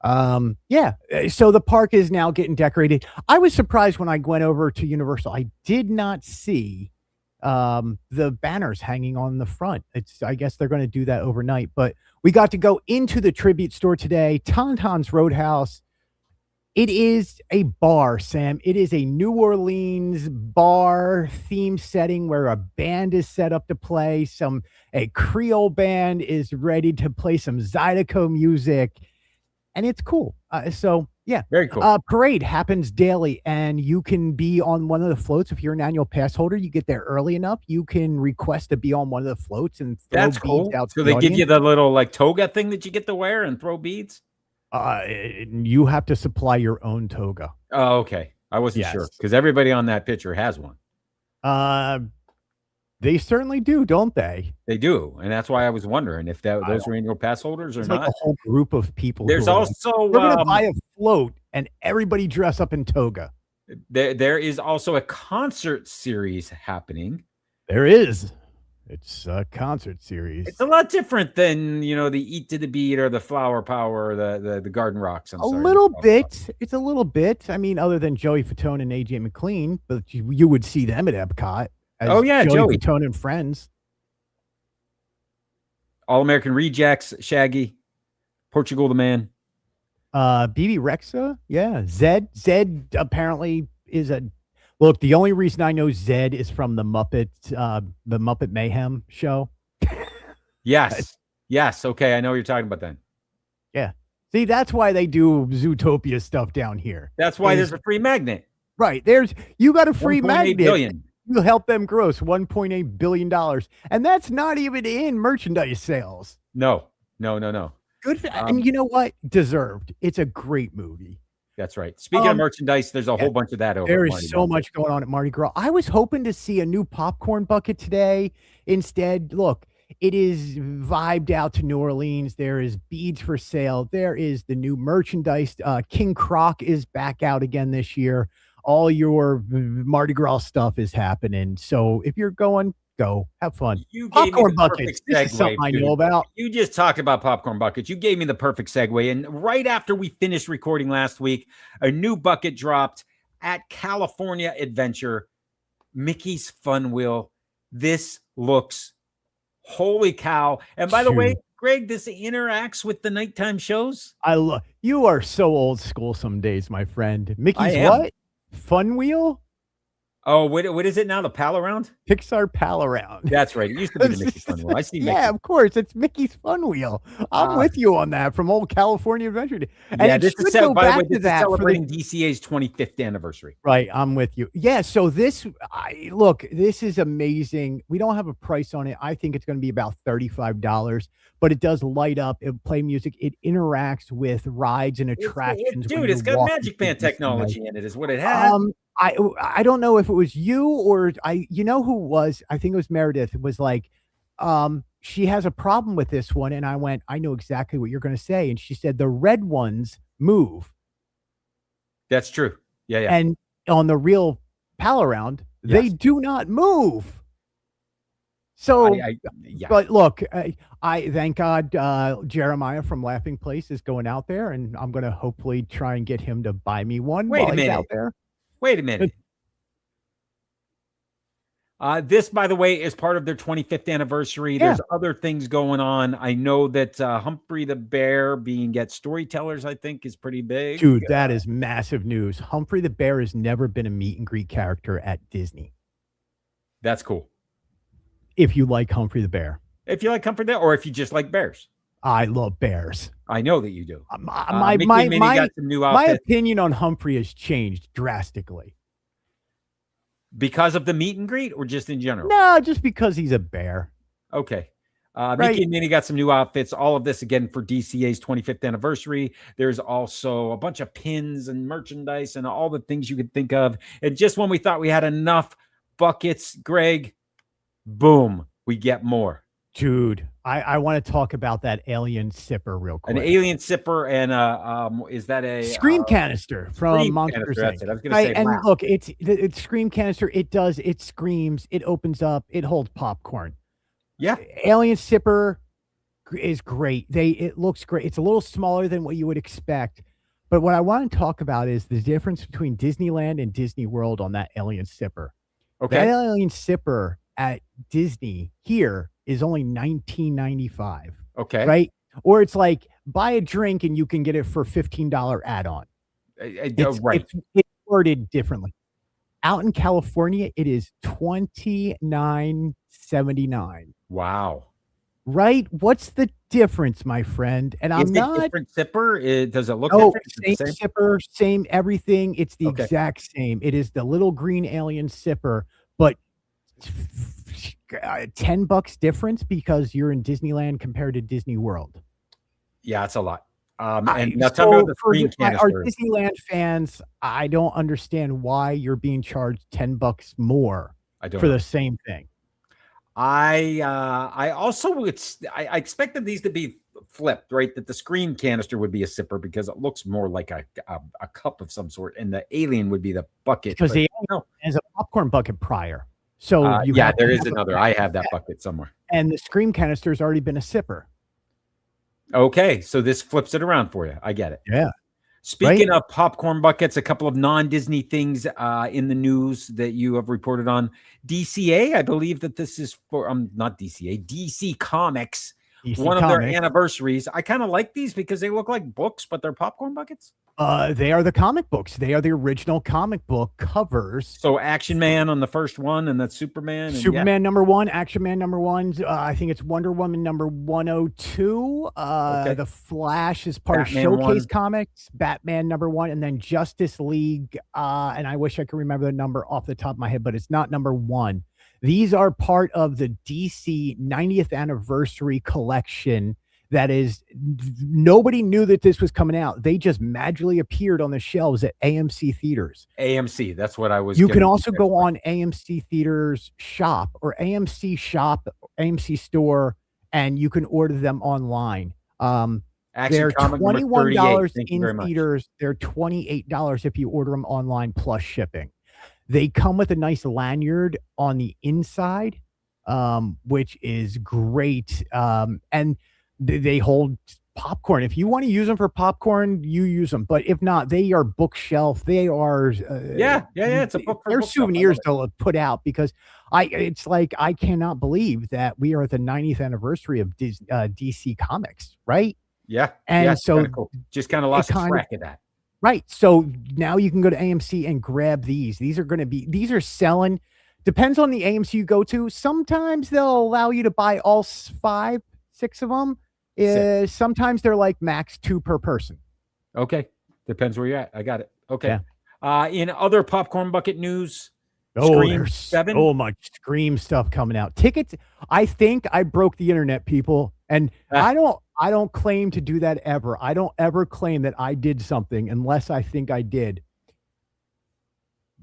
Yeah. So the park is now getting decorated. I was surprised when I went over to Universal. I did not see the banners hanging on the front. I guess they're going to do that overnight, but we got to go into the Tribute Store today, Tauntaun's Roadhouse. It is a bar, Sam. It is a New Orleans bar theme setting where a band is set up to play. A Creole band is ready to play some Zydeco music, and it's cool. So yeah, very cool. Parade happens daily, and you can be on one of the floats. If you're an annual pass holder, you get there early enough, you can request to be on one of the floats and throw beads cool. out. So they give you the little like toga thing that you get to wear and throw beads. You have to supply your own toga. Oh, okay. I wasn't sure because everybody on that picture has one. They certainly do, don't they? They do, and that's why I was wondering if those were annual pass holders or not. Like a whole group of people. There's also we're going to buy a float and everybody dress up in toga. There is also a concert series happening. There is. It's a concert series. It's a lot different than the Eat to the Beat or the Flower Power or the Garden Rocks. A little bit. It's a little bit. I mean, other than Joey Fatone and AJ McLean, but you would see them at Epcot. Oh yeah, Joey Fatone and friends. All American Rejects, Shaggy, Portugal the Man, BB Rexa, yeah. Zed apparently is look. The only reason I know Zed is from the Muppet Mayhem show. Yes. Okay, I know what you're talking about then. Yeah. See, that's why they do Zootopia stuff down here. That's why there's a free magnet. Right. You got a free magnet. Billion. You help them gross $1.8 billion. And that's not even in merchandise sales. No. Good for, and you know what? Deserved. It's a great movie. That's right. Speaking of merchandise, there's a whole bunch of that over there is so much going on at Mardi Gras. I was hoping to see a new popcorn bucket today. Instead, look, it is vibed out to New Orleans. There is beads for sale. There is the new merchandise. King Croc is back out again this year. All your Mardi Gras stuff is happening. So if you're going, go have fun. Popcorn buckets. This is something I know about. You just talked about popcorn buckets. You gave me the perfect segue. And right after we finished recording last week, a new bucket dropped at California Adventure, Mickey's Fun Wheel. This looks holy cow. And by the way, Greg, this interacts with the nighttime shows. You are so old school some days, my friend. Mickey's what? Fun Wheel? Oh, what is it now? The Pal Around? Pixar Pal Around. That's right. It used to be the Mickey's Fun Wheel. I see. Yeah, of course. It's Mickey's Fun Wheel. I'm with you on that from old California Adventure. And this is celebrating DCA's 25th anniversary. Right. I'm with you. Yeah. So this is amazing. We don't have a price on it. I think it's going to be about $35, but it does light up. It play music. It interacts with rides and attractions. It's got Magic Band technology in it, is what it has. I don't know if it was you or who was, I think it was Meredith, was like, she has a problem with this one. And I went, I know exactly what you're going to say. And she said, the red ones move. That's true. Yeah. And on the real Pal Around, they do not move. So, but look, I thank God Jeremiah from Laughing Place is going out there, and I'm going to hopefully try and get him to buy me one while he's out there. Wait a minute. This, by the way, is part of their 25th anniversary. Yeah. There's other things going on. I know that Humphrey the Bear being at Storytellers, I think, is pretty big. Dude, that is massive news. Humphrey the Bear has never been a meet and greet character at Disney. That's cool. If you like Humphrey the Bear. If you like Humphrey the Bear, or if you just like bears. I love bears. I know that you do. My opinion on Humphrey has changed drastically. Because of the meet and greet, or just in general? No, just because he's a bear. Okay. Mickey and Minnie got some new outfits. All of this, again, for DCA's 25th anniversary. There's also a bunch of pins and merchandise and all the things you could think of. And just when we thought we had enough buckets, Greg, boom, we get more. Dude, I want to talk about that alien sipper real quick. An alien sipper, and is that a scream canister from Monsters Inc. That's it. I was going to say, and look, it's scream canister. It screams, it opens up, it holds popcorn. Yeah, alien sipper is great. It looks great. It's a little smaller than what you would expect, but what I want to talk about is the difference between Disneyland and Disney World on that alien sipper. Okay, that alien sipper at Disney here is only $19.95. Okay. Right? Or it's like buy a drink and you can get it for $15 add-on. Right. It's worded differently. Out in California, it is $29.79. Wow. Right? What's the difference, my friend? And I'm not different sipper. Does it look different? Same sipper, same everything. It's the exact same. It is the little green alien sipper, but $10 difference because you're in Disneyland compared to Disney World. Yeah, it's a lot. And so for our Disneyland fans, I don't understand why you're being charged $10 more for the same thing. I also I expected these to be flipped, right? That the screen canister would be a sipper because it looks more like a cup of some sort, and the alien would be the bucket. Because the alien has a popcorn bucket prior. So there is another. I have that bucket somewhere. And the scream canister's already been a sipper. Okay, so this flips it around for you. I get it. Yeah. Speaking of popcorn buckets, a couple of non-Disney things in the news that you have reported on. DCA, I believe that this is for not DCA, DC Comics. One of their anniversaries. I kind of like these because they look like books, but they're popcorn buckets. They are the comic books. They are the original comic book covers. So Action Man on the first one, and that's Superman. Superman number 1, Action Man number 1. I think it's Wonder Woman number 102. The Flash is part Batman of Showcase 1. Comics. Batman number 1, and then Justice League. And I wish I could remember the number off the top of my head, but it's not number 1. These are part of the DC 90th anniversary collection. That is, nobody knew that this was coming out. They just magically appeared on the shelves at AMC theaters. AMC, that's what I was. You can also go on AMC theaters shop or AMC shop, AMC store, and you can order them online. They're $21 in theaters. They're $28 if you order them online plus shipping. They come with a nice lanyard on the inside, which is great. And they hold popcorn. If you want to use them for popcorn, you use them. But if not, they are bookshelf. They are It's a book. They're souvenirs to put out because it's like I cannot believe that we are at the 90th anniversary of DC Comics, right? Yeah, and so cool. Just kind of lost track of that. Right. So now you can go to AMC and grab these. These are selling. Depends on the AMC you go to. Sometimes they'll allow you to buy all 5, 6 of them. Sometimes they're like max 2 per person. Okay. Depends where you're at. I got it. Okay. Yeah. In other popcorn bucket news, there's so much Scream stuff coming out. Tickets. I think I broke the internet, people. And I don't claim to do that ever. I don't ever claim that I did something unless I think I did.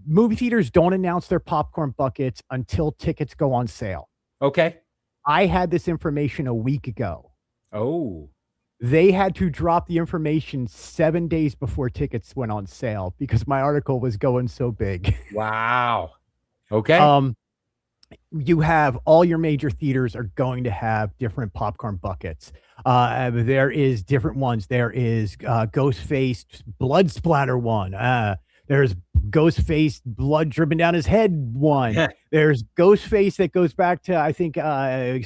Movie theaters don't announce their popcorn buckets until tickets go on sale. Okay. I had this information a week ago. Oh. They had to drop the information 7 days before tickets went on sale because my article was going so big. Wow. Okay. You have all your major theaters are going to have different popcorn buckets. There is different ones. There is Ghostface blood splatter one. There's Ghostface, blood dripping down his head one. There's Ghostface that goes back to, I think,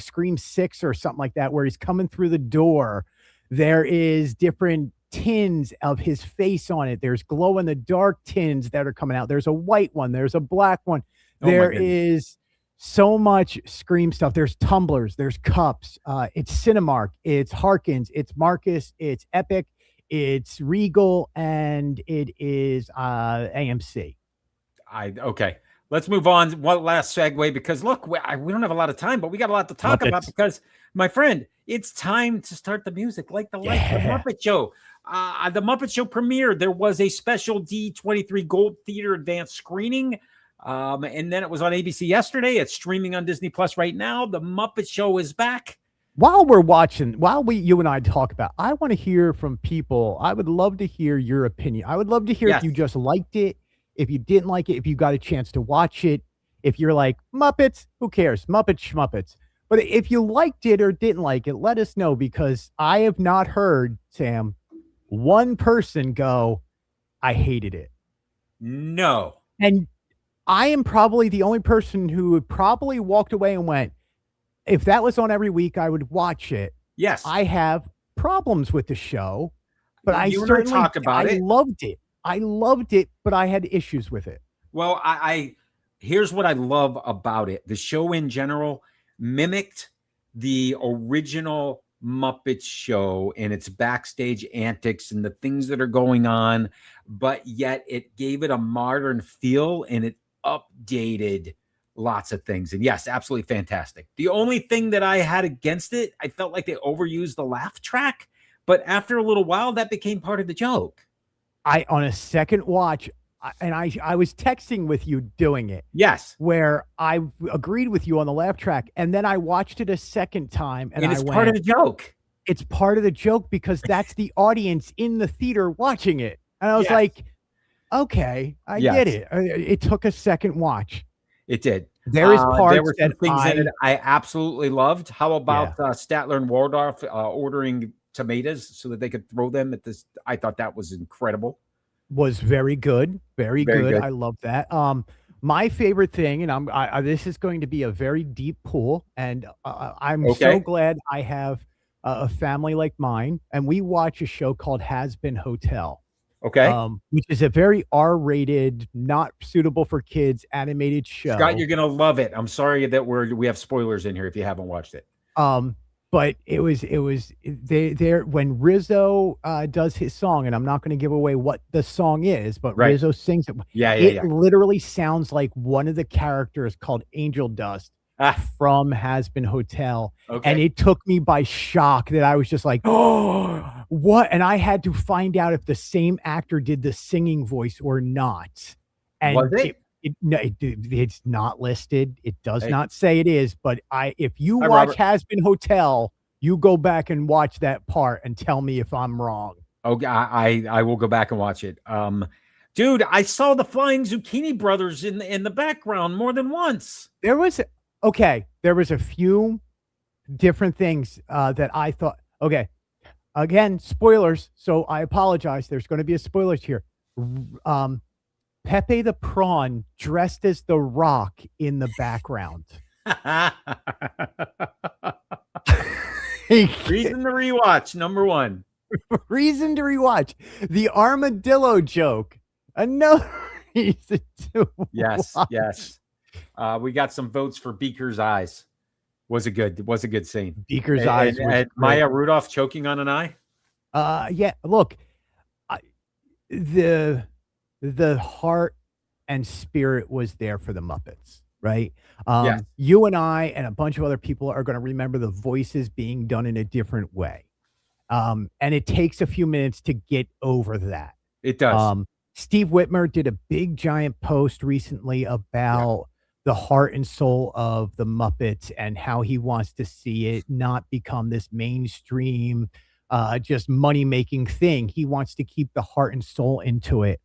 Scream 6 or something like that, where he's coming through the door. There is different tins of his face on it. There's glow in the dark tins that are coming out. There's a white one. There's a black one. There is so much Scream stuff. There's tumblers. There's cups. It's Cinemark. It's Harkins. It's Marcus. It's Epic. It's Regal, and it is AMC. Okay. Let's move on. One last segue, because look, we don't have a lot of time, but we got a lot to talk about, because, my friend, it's time to start the music like the Muppet Show. The Muppet Show premiere. There was a special D23 Gold Theater advanced screening, and then it was on ABC yesterday. It's streaming on Disney Plus right now. The Muppet Show is back. While we're watching, you and I talk about, I want to hear from people. I would love to hear your opinion. I would love to hear if you just liked it, if you didn't like it, if you got a chance to watch it, if you're like, Muppets, who cares? Muppets, schmuppets. But if you liked it or didn't like it, let us know, because I have not heard, Sam, one person go, I hated it. No. And I am probably the only person who would probably walked away and went, if that was on every week, I would watch it. Yes. I have problems with the show, but I loved it. I loved it, but I had issues with it. Well, here's what I love about it. The show in general mimicked the original Muppet Show and its backstage antics and the things that are going on, but yet it gave it a modern feel, and it updated lots of things. And yes, absolutely fantastic. The only thing that I had against it, I felt like they overused the laugh track, but after a little while, that became part of the joke. On a second watch, and I was texting with you doing it. Yes. Where I agreed with you on the laugh track, and then I watched it a second time, and it's part of the joke. It's part of the joke, because that's the audience in the theater watching it. And I was like, okay, I get it. It took a second watch. It did. There is parts there were some things in it I absolutely loved. How about Statler and Waldorf ordering tomatoes so that they could throw them at this? I thought that was incredible. Was very good. Very good. I love that. My favorite thing, and this is going to be a very deep pool, and I'm so glad I have a family like mine, and we watch a show called Has Been Hotel. Okay. Which is a very R-rated, not suitable for kids animated show. Scott, you're gonna love it. I'm sorry that we have spoilers in here if you haven't watched it. But it was there when Rizzo does his song, and I'm not going to give away what the song is, but Rizzo sings it. It literally sounds like one of the characters called Angel Dust from Has Been Hotel. And it took me by shock that I was just like, oh, what? And I had to find out if the same actor did the singing voice or not. And was it? It's not listed. It does not say it is, but if you watch Has Been Hotel, you go back and watch that part and tell me if I'm wrong. Okay, I will go back and watch it. Dude, I saw the Flying Zucchini Brothers in the background more than once. There was a few different things that I thought. Okay, again, spoilers. So I apologize. There's going to be a spoilers here. Pepe the Prawn dressed as the Rock in the background. Reason to rewatch, number one. Reason to rewatch. The armadillo joke. Another reason to watch. Yes. We got some votes for Beaker's eyes. Was a good scene. Beaker's eyes. And Maya Rudolph choking on an eye. Yeah. Look, the heart and spirit was there for the Muppets, right? You and I and a bunch of other people are going to remember the voices being done in a different way. And it takes a few minutes to get over that. It does. Steve Whitmer did a big giant post recently about the heart and soul of the Muppets and how he wants to see it not become this mainstream, just money-making thing. He wants to keep the heart and soul into it.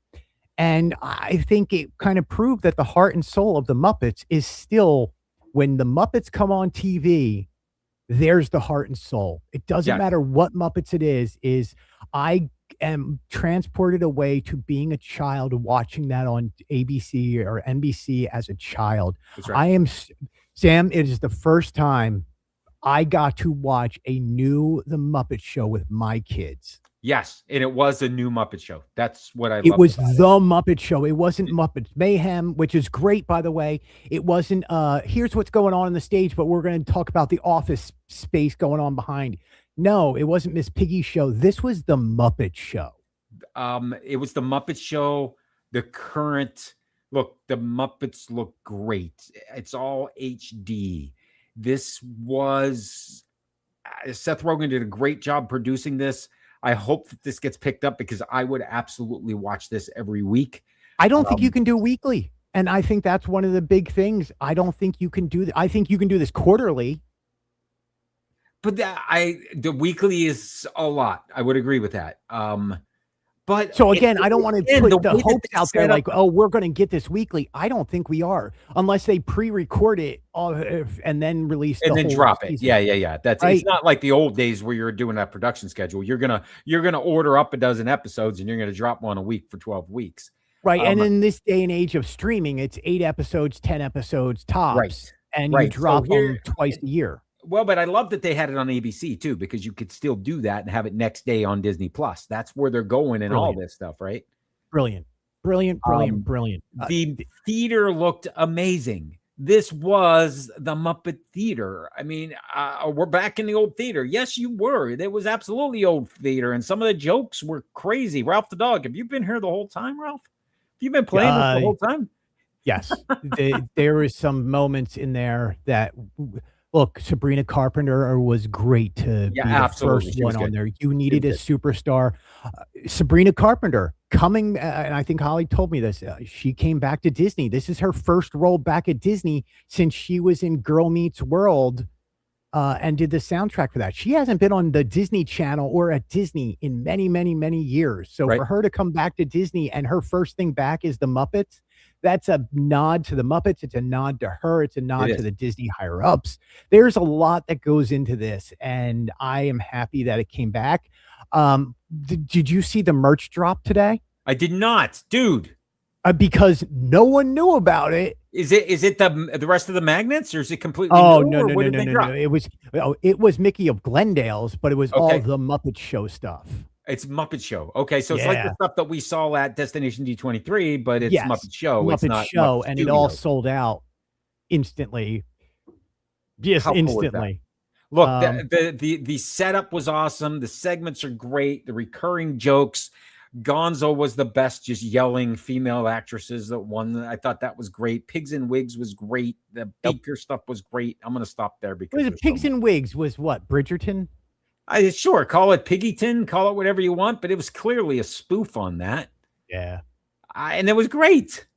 And I think it kind of proved that the heart and soul of the Muppets is still, when the Muppets come on TV, there's the heart and soul. It doesn't matter what Muppets it is I am transported away to being a child watching that on ABC or NBC as a child. That's right. I am Sam. It is the first time I got to watch The Muppet Show with my kids. Yes, and it was a new Muppet Show. That's what I love. It was the Muppet Show. It wasn't Muppet Mayhem, which is great, by the way. It wasn't, here's what's going on the stage, but we're going to talk about the office space going on behind. No, it wasn't Miss Piggy's show. This was the Muppet Show. It was the Muppet Show. The current look, the Muppets look great. It's all HD. This was Seth Rogen did a great job producing this. I hope that this gets picked up because I would absolutely watch this every week. I don't think you can do weekly. And I think that's one of the big things. I don't think you can do that. I think you can do this quarterly. But the weekly is a lot. I would agree with that. But so again, I don't want to put the hopes out there like, up, oh, we're going to get this weekly. I don't think we are, unless they pre-record it and then release and the then whole drop season. it. Yeah. That's right. It's not like the old days where you're doing that production schedule. You're gonna order up a dozen episodes and you're gonna drop one a week for 12 weeks. Right. And in this day and age of streaming, it's 8 episodes, 10 episodes tops, right. And you drop them twice a year. Well, but I love that they had it on ABC too, because you could still do that and have it next day on Disney Plus. That's where they're going and all this stuff, right? Brilliant. The theater looked amazing. This was the Muppet Theater. I mean, we're back in the old theater. Yes, you were. There was absolutely old theater, and some of the jokes were crazy. Ralph the dog, have you been here the whole time, Ralph? Have you been playing this the whole time? Yes. There was some moments in there that... Look, Sabrina Carpenter was great to be the first one on there. You needed a superstar. Sabrina Carpenter coming, and I think Holly told me this. She came back to Disney. This is her first role back at Disney since she was in Girl Meets World and did the soundtrack for that. She hasn't been on the Disney Channel or at Disney in many, many, many years. So for her to come back to Disney and her first thing back is the Muppets, that's a nod to the Muppets. It's a nod to her. It's a nod to the Disney higher ups. There's a lot that goes into this, and I am happy that it came back. Did you see the merch drop today? I did not, dude. Because no one knew about it. Is it the rest of the magnets, or is it completely? Oh no. It was Mickey of Glendale's, but it was all the Muppet Show stuff. It's Muppet Show. Okay, so it's like the stuff that we saw at Destination D23, but it's Muppet Show. Muppet it's not Show, Muppet and Studios. it all sold out instantly. Yes, instantly. Look, the setup was awesome. The segments are great. The recurring jokes. Gonzo was the best, just yelling female actresses that won. I thought that was great. Pigs and Wigs was great. The Baker stuff was great. I'm going to stop there because Pigs and Wigs was what? Bridgerton? Sure, call it Piggyton, call it whatever you want, but it was clearly a spoof on that. Yeah. And it was great.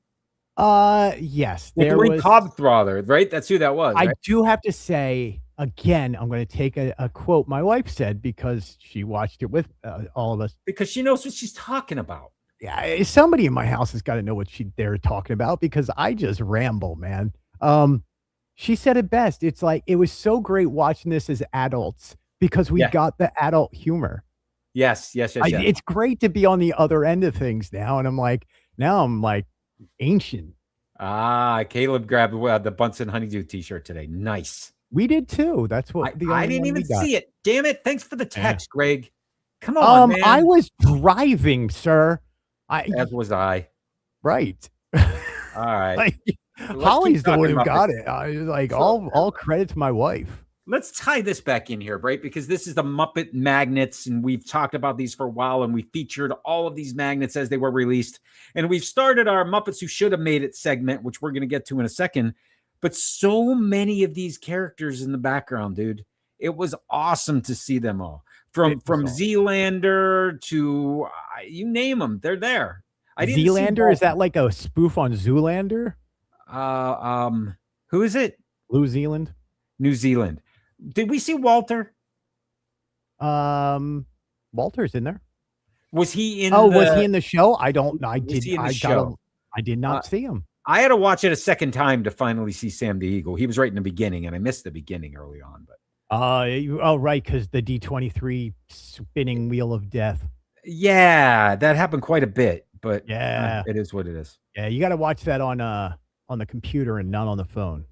Yes. There was Cobthrother, right? That's who that was. I right? do have to say, again, I'm going to take a quote my wife said because she watched it with all of us. Because she knows what she's talking about. Yeah, somebody in my house has got to know what they're talking about because I just ramble, man. She said it best. It's like, it was so great watching this as adults because we got the adult humor. Yes. It's great to be on the other end of things now. And I'm like ancient. Caleb grabbed the Bunsen Honeydew t-shirt today. Nice. We did too. That's what I didn't even see it. Damn it. Thanks for the text, Greg. Come on, man. I was driving, sir. As was I. Right. All right. Holly's the one who got it. I was like, all credit to my wife. Let's tie this back in here, right? Because this is the Muppet Magnets, and we've talked about these for a while, and we featured all of these magnets as they were released. And we've started our Muppets Who Should Have Made It segment, which we're going to get to in a second. But so many of these characters in the background, dude. It was awesome to see them all. From Zealander to you name them, they're there. Zealander, is that like a spoof on Zoolander? Who is it? New Zealand. Did we see Walter? Walter's in there. Was he in? Was he in the show? I don't know. I did not see him. I had to watch it a second time to finally see Sam the Eagle. He was right in the beginning, and I missed the beginning early on. But right, because the D23 spinning wheel of death. Yeah, that happened quite a bit, but Yeah. it is what it is. Yeah, you got to watch that on the computer and not on the phone.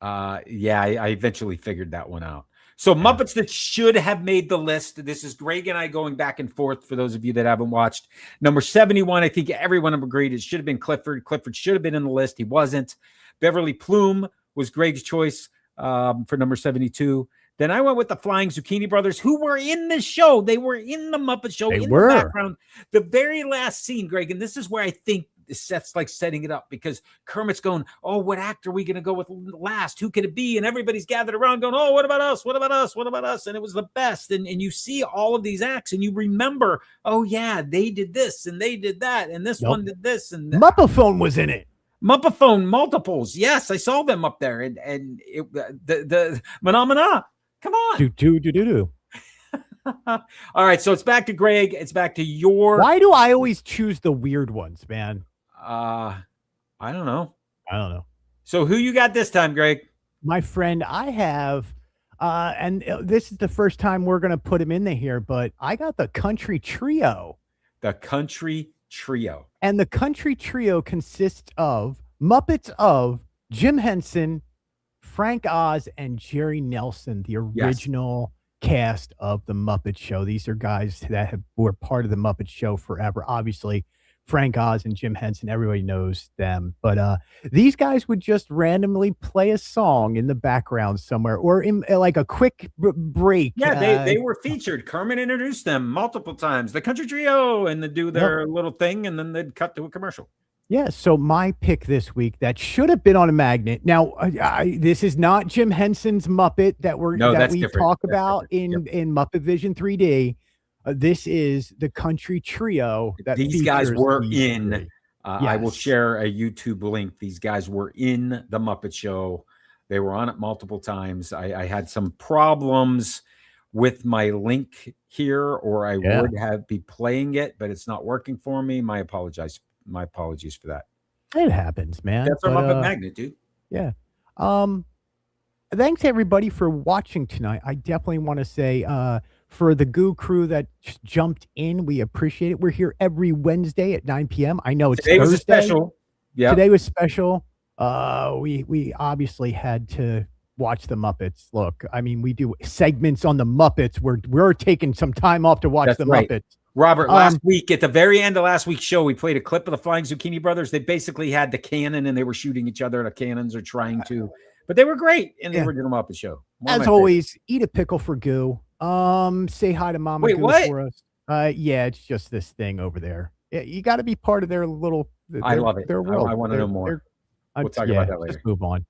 Yeah, I eventually figured that one out. So Yeah. Muppets that should have made the list. This is Greg and I going back and forth for those of you that haven't watched. Number 71, I think everyone agreed it should have been Clifford. Clifford should have been in the list. He wasn't. Beverly Plume was Greg's choice for number 72. Then I went with the Flying Zucchini Brothers, who were in the show. They were in the Muppet Show They in were. the background. The very last scene, Greg, and this is where I think Seth's like setting it up, because Kermit's going, oh, what actor are we going to go with last? Who could it be? And everybody's gathered around going, oh, what about us? What about us? What about us? And it was the best. And you see all of these acts and you remember, oh, yeah, they did this and they did that. And this one did this. And Muppaphone was in it. Muppaphone multiples. Yes, I saw them up there. And it, the phenomena. Come on. Do. All right. So it's back to Greg. It's back to your. Why do I always choose the weird ones, man? I don't know. So who you got this time, Greg? My friend, I have, and this is the first time we're going to put him in here, but I got the Country Trio. The Country Trio. And the Country Trio consists of Muppets of Jim Henson, Frank Oz, and Jerry Nelson, the original cast of the Muppet Show. These are guys that were part of the Muppet Show forever. Obviously, Frank Oz and Jim Henson, everybody knows them. But these guys would just randomly play a song in the background somewhere, or in like a quick break. Yeah, they were featured. Kermit introduced them multiple times. The Country Trio, and they do their little thing, and then they'd cut to a commercial. Yeah, so my pick this week that should have been on a magnet. Now, this is not Jim Henson's Muppet that we talk about in Muppet Vision 3D. This is the Country Trio that these guys were in. Yes. I will share a YouTube link. These guys were in the Muppet Show. They were on it multiple times. I had some problems with my link here, or I would have be playing it, but it's not working for me. My apologies for that. It happens, man. That's our Muppet Magnet, dude. Yeah. Thanks everybody for watching tonight. I definitely want to say for the Goo crew that just jumped in, we appreciate it. We're here every Wednesday at 9 p.m. I know it's Today Thursday. Was special. Yeah. Today was special. We obviously had to watch the Muppets. Look, I mean, we do segments on the Muppets. We're taking some time off to watch Muppets. Robert, last week, at the very end of last week's show, we played a clip of the Flying Zucchini Brothers. They basically had the cannon and they were shooting each other. The cannons are trying to, but they were great in the original Muppet Show. As always, eat a pickle for Goo. Say hi to Mama Goo for us. Yeah, it's just this thing over there. Yeah, you got to be part of their little. I love it. Their world. I want to know more. We'll talk about that later. Just move on.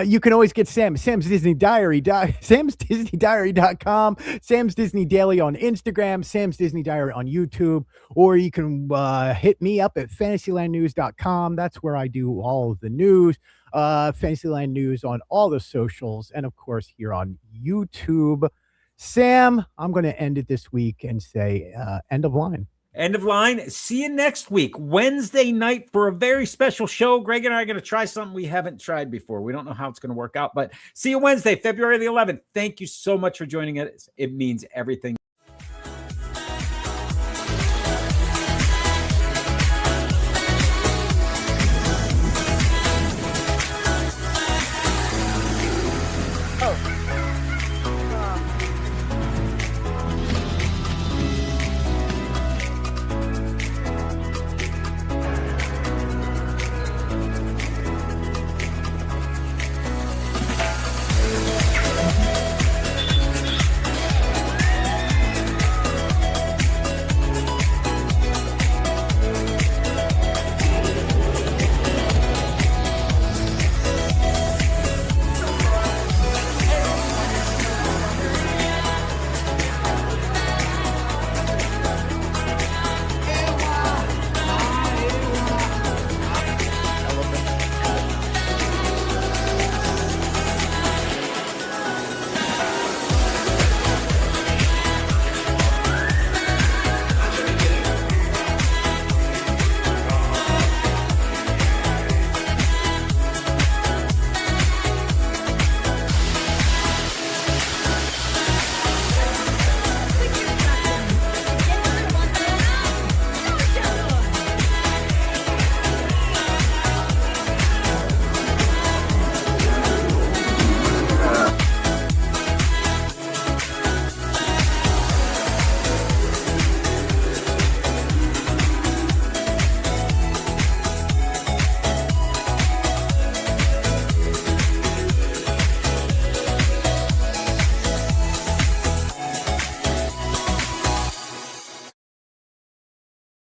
You can always get Sam's Disney Diary, samsdisneydiary.com, Sam's Disney Daily on Instagram, Sam's Disney Diary on YouTube, or you can hit me up at fantasylandnews.com. That's where I do all of the news, Fantasyland News on all the socials, and of course here on YouTube. Sam, I'm going to end it this week and say end of line. End of line. See you next week, Wednesday night, for a very special show. Greg and I are going to try something we haven't tried before. We don't know how it's going to work out, but see you Wednesday, February the 11th. Thank you so much for joining us. It means everything.